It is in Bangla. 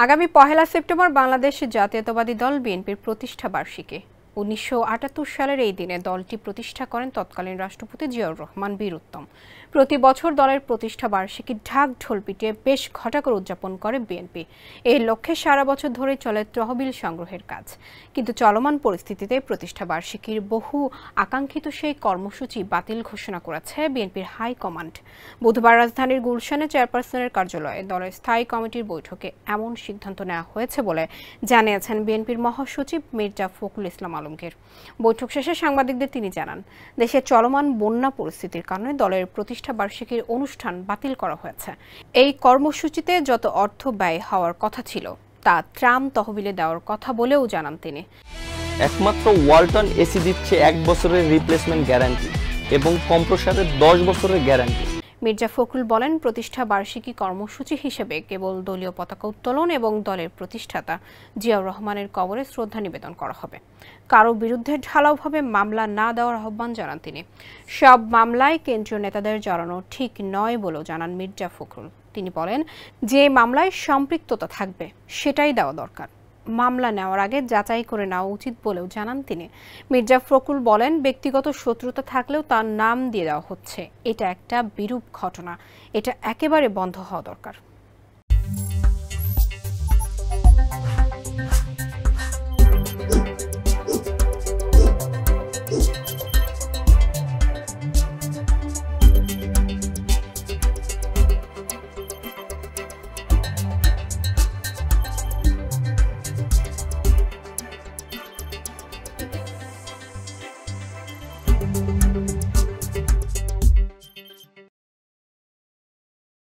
আগামী ১ সেপ্টেম্বর বাংলাদেশ জাতীয়তাবাদী দল বিএনপির প্রতিষ্ঠা বার্ষিকী। ১৯৭৮ সালের এই দিনে দলটি প্রতিষ্ঠা করেন তৎকালীন রাষ্ট্রপতি জিয়াউর রহমান বীর উত্তম। প্রতি বছর দলের প্রতিষ্ঠা বার্ষিকী ঢাক ঢোল পিটিয়ে বেশ ঘটা করে উদযাপন করে বিএনপি। এই লক্ষ্যে সারা বছর ধরে চলে তহবিল সংগ্রহের কাজ। কিন্তু চলমান পরিস্থিতিতে প্রতিষ্ঠা বার্ষিকীর বহু আকাঙ্ক্ষিত সেই কর্মসূচি বাতিল ঘোষণা করেছে বিএনপির হাইকমান্ড। বুধবার রাজধানীর গুলশানে চেয়ারপারসনের কার্যালয়ে দলের স্থায়ী কমিটির বৈঠকে এমন সিদ্ধান্ত নেওয়া হয়েছে বলে জানিয়েছেন বিএনপির মহাসচিব মির্জা ফখরুল ইসলাম আলমগীর। বৈঠক শেষে সাংবাদিকদের তিনি জানান, দেশে চলমান বন্যা পরিস্থিতির কারণে দলের প্রতিষ্ঠা বার্ষিকীর অনুষ্ঠান বাতিল করা হয়েছে। এই কর্মসূচিতে যত অর্থ ব্যয় হওয়ার কথা ছিল তা ত্রাণ তহবিলে দেওয়ার কথা বলেও জানান তিনি। একমাত্র ওয়ালটন এসি দিচ্ছে 1 বছরের রিপ্লেসমেন্ট গ্যারান্টি এবং কম্প্রেসরের 10 বছরের গ্যারান্টি। মির্জা ফখরুল বলেন, প্রতিষ্ঠা বার্ষিকী কর্মসূচি হিসেবে কেবল দলীয় পতাকা উত্তোলন এবং দলের প্রতিষ্ঠাতা জিয়াউর রহমানের কবরে শ্রদ্ধা নিবেদন করা হবে। কারো বিরুদ্ধে ঢালাওভাবে মামলা না দেওয়ার আহ্বান জানান তিনি। সব মামলায় কেন্দ্রীয় নেতাদের জড়ানো ঠিক নয় বলেও জানান মির্জা ফখরুল। তিনি বলেন, যে মামলায় সম্পৃক্ততা থাকবে সেটাই দেওয়া দরকার। মামলা নেওয়ার আগে যাচাই করে নেওয়া উচিত বলেও জানান তিনি। মির্জা ফখরুল বলেন, ব্যক্তিগত শত্রুতা থাকলেও তার নাম দিয়ে দেওয়া হচ্ছে, এটা একটা বিরূপ ঘটনা, এটা একেবারে বন্ধ হওয়া দরকার।